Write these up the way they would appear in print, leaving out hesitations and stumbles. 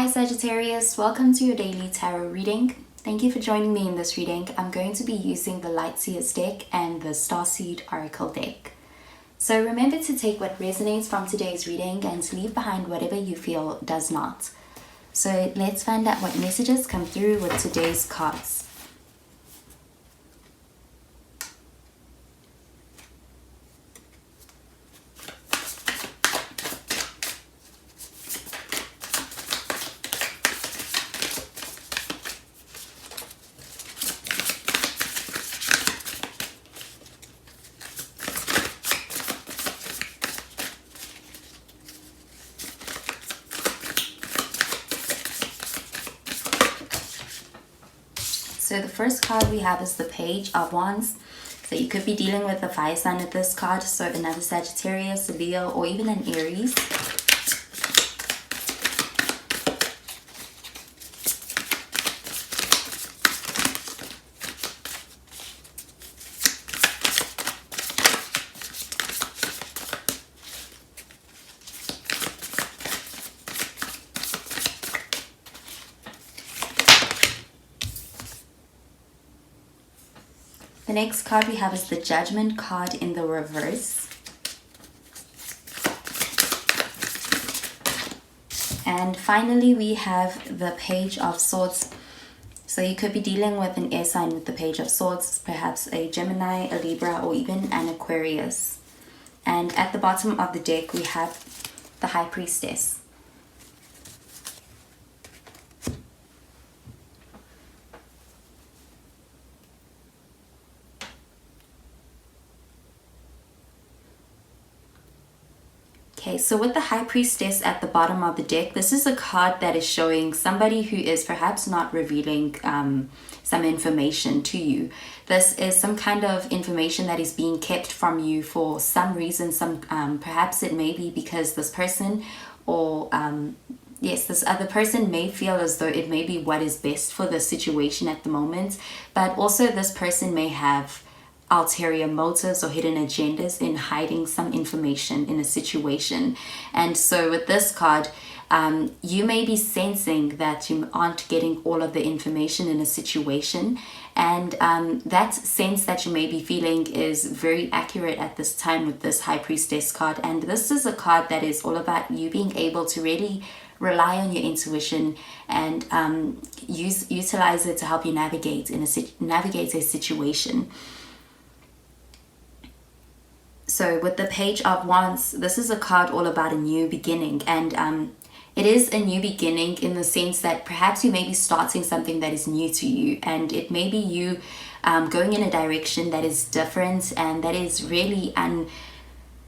Hi Sagittarius, welcome to your daily tarot reading. Thank you for joining me in this reading. I'm going to be using the Light Seers deck and the Starseed Oracle deck. So remember to take what resonates from today's reading and to leave behind whatever you feel does not. So let's find out what messages come through with today's cards. So the first card we have is the Page of Wands. So you could be dealing with a fire sign with this card, so another Sagittarius, a Leo, or even an Aries. The next card we have is the Judgment card in the reverse. And finally we have the Page of Swords. So you could be dealing with an air sign with the Page of Swords, perhaps a Gemini, a Libra, or even an Aquarius. And at the bottom of the deck we have the High Priestess. Okay, so with the High Priestess at the bottom of the deck, this is a card that is showing somebody who is perhaps not revealing some information to you. This is some kind of information that is being kept from you for some reason. Perhaps it may be because this person or yes, this other person may feel as though it may be what is best for the situation at the moment, but also this person may have ulterior motives or hidden agendas in hiding some information in a situation. And so with this card, you may be sensing that you aren't getting all of the information in a situation, and that sense that you may be feeling is very accurate at this time with this High Priestess card. And this is a card that is all about you being able to really rely on your intuition and utilize it to help you navigate a situation. So with the Page of Wands, this is a card all about a new beginning, and it is a new beginning in the sense that perhaps you may be starting something that is new to you, and it may be you going in a direction that is different and that is really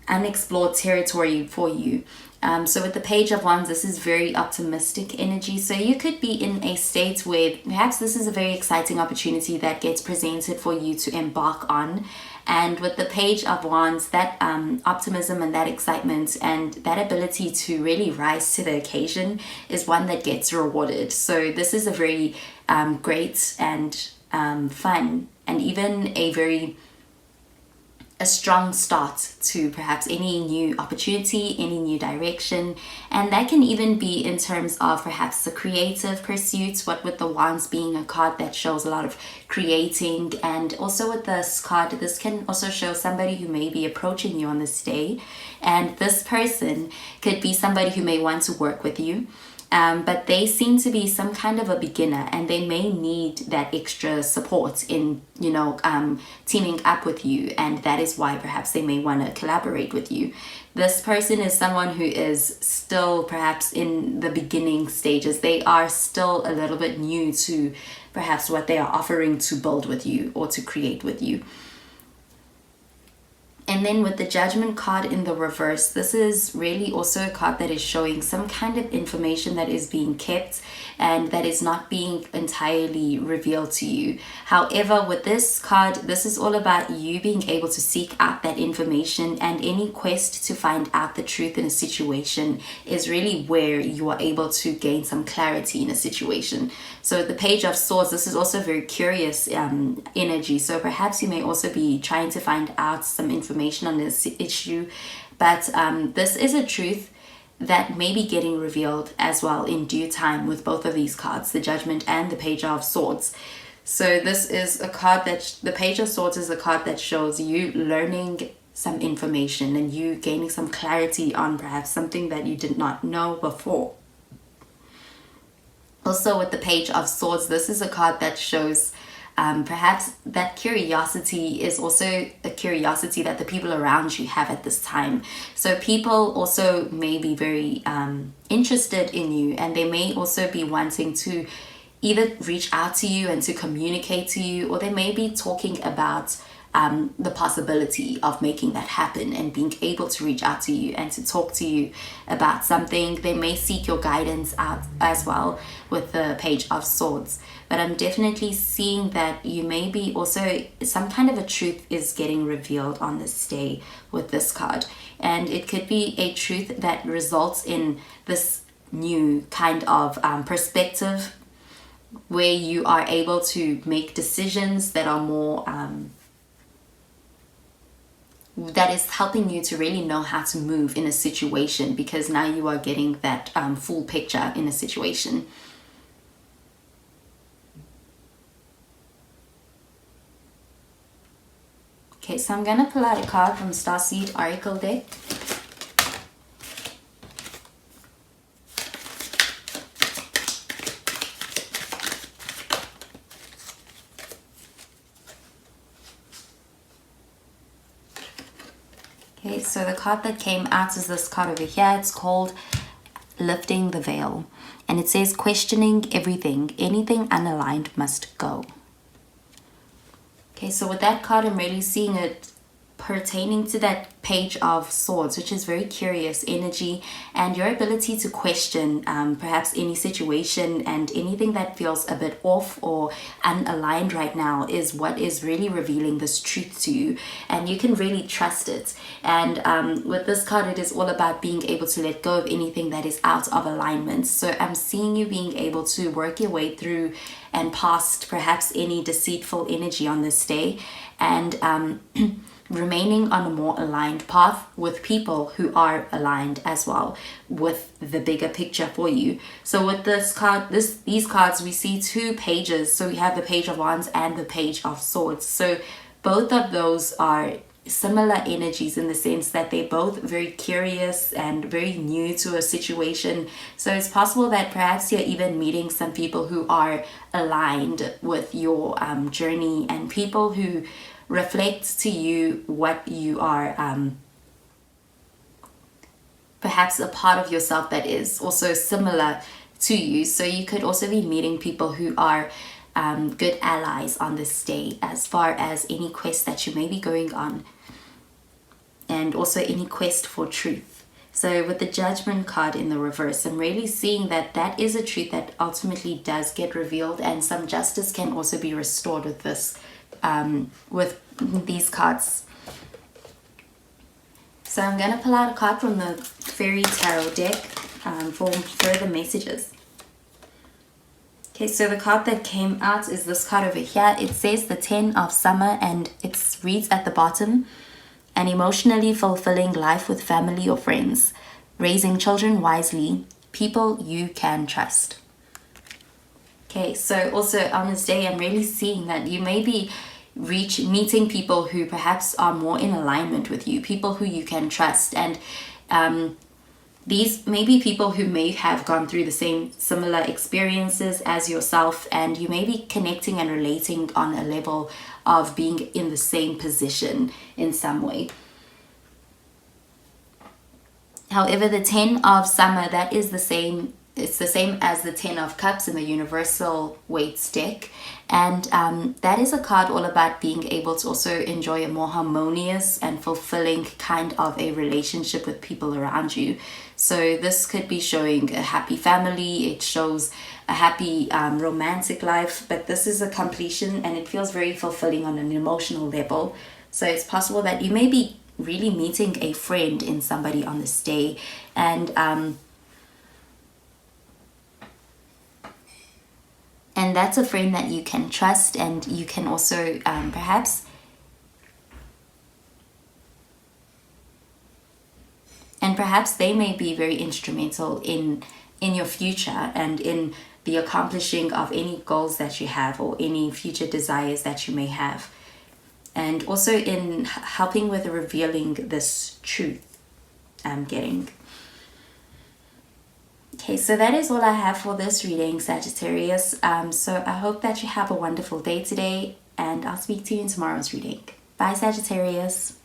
unexplored territory for you. So with the Page of Wands, this is very optimistic energy. So you could be in a state where perhaps this is a very exciting opportunity that gets presented for you to embark on. And with the Page of Wands, that optimism and that excitement and that ability to really rise to the occasion is one that gets rewarded. So this is a very great and fun and even a strong start to perhaps any new opportunity, any new direction. And that can even be in terms of perhaps the creative pursuits, what with the Wands being a card that shows a lot of creating. And also with this card, this can also show somebody who may be approaching you on this day, and this person could be somebody who may want to work with you. But they seem to be some kind of a beginner, and they may need that extra support in, teaming up with you. And that is why perhaps they may want to collaborate with you. This person is someone who is still perhaps in the beginning stages. They are still a little bit new to perhaps what they are offering to build with you or to create with you. And then with the Judgment card in the reverse, this is really also a card that is showing some kind of information that is being kept and that is not being entirely revealed to you. However, with this card, this is all about you being able to seek out that information, and any quest to find out the truth in a situation is really where you are able to gain some clarity in a situation. So the Page of Swords, this is also very curious energy. So perhaps you may also be trying to find out some information on this issue, but this is a truth that may be getting revealed as well in due time with both of these cards, the Judgment and the Page of Swords. So this is a card that, the Page of Swords is a card that shows you learning some information and you gaining some clarity on perhaps something that you did not know before. Also with the Page of Swords, this is a card that shows perhaps that curiosity is also a curiosity that the people around you have at this time. So people also may be very interested in you, and they may also be wanting to either reach out to you and to communicate to you, or they may be talking about the possibility of making that happen and being able to reach out to you and to talk to you about something. They may seek your guidance out as well with the Page of Swords. But I'm definitely seeing that you may be also, some kind of a truth is getting revealed on this day with this card. And it could be a truth that results in this new kind of perspective where you are able to make decisions that are more that is helping you to really know how to move in a situation, because now you are getting that full picture in a situation. Okay, so I'm going to pull out a card from Starseed Oracle deck. Okay, so the card that came out is this card over here. It's called Lifting the Veil. And it says, questioning everything. Anything unaligned must go. Okay, so with that card, I'm really seeing it pertaining to that Page of Swords, which is very curious energy, and your ability to question perhaps any situation, and anything that feels a bit off or unaligned right now is what is really revealing this truth to you, and you can really trust it. And with this card, it is all about being able to let go of anything that is out of alignment. So I'm seeing you being able to work your way through and past perhaps any deceitful energy on this day, and remaining on a more aligned path with people who are aligned as well with the bigger picture for you. So with this card, these cards, we see two pages. So we have the Page of Wands and the Page of Swords. So both of those are similar energies in the sense that they're both very curious and very new to a situation. So it's possible that perhaps you're even meeting some people who are aligned with your journey, and people who reflect to you what you are, perhaps a part of yourself that is also similar to you. So you could also be meeting people who are good allies on this day, as far as any quest that you may be going on, and also any quest for truth. So with the Judgment card in the reverse, I'm really seeing that that is a truth that ultimately does get revealed, and some justice can also be restored with this, with these cards. So I'm going to pull out a card from the Fairy Tarot deck for further messages. Okay, so the card that came out is this card over here. It says the 10 of Summer, and it reads at the bottom, an emotionally fulfilling life with family or friends, raising children wisely, people you can trust. Okay, so also on this day, I'm really seeing that you may be meeting people who perhaps are more in alignment with you, people who you can trust, and these may be people who may have gone through the same similar experiences as yourself, and you may be connecting and relating on a level of being in the same position in some way. However, the 10 of Summer, that is the same. It's the same as the 10 of Cups in the Universal Weights deck. And that is a card all about being able to also enjoy a more harmonious and fulfilling kind of a relationship with people around you. So this could be showing a happy family. It shows a happy romantic life. But this is a completion, and it feels very fulfilling on an emotional level. So it's possible that you may be really meeting a friend in somebody on this day. And that's a friend that you can trust, and you can also And perhaps they may be very instrumental in your future and in the accomplishing of any goals that you have or any future desires that you may have. And also in helping with revealing this truth I'm getting. Okay, so that is all I have for this reading, Sagittarius. So I hope that you have a wonderful day today, and I'll speak to you in tomorrow's reading. Bye, Sagittarius.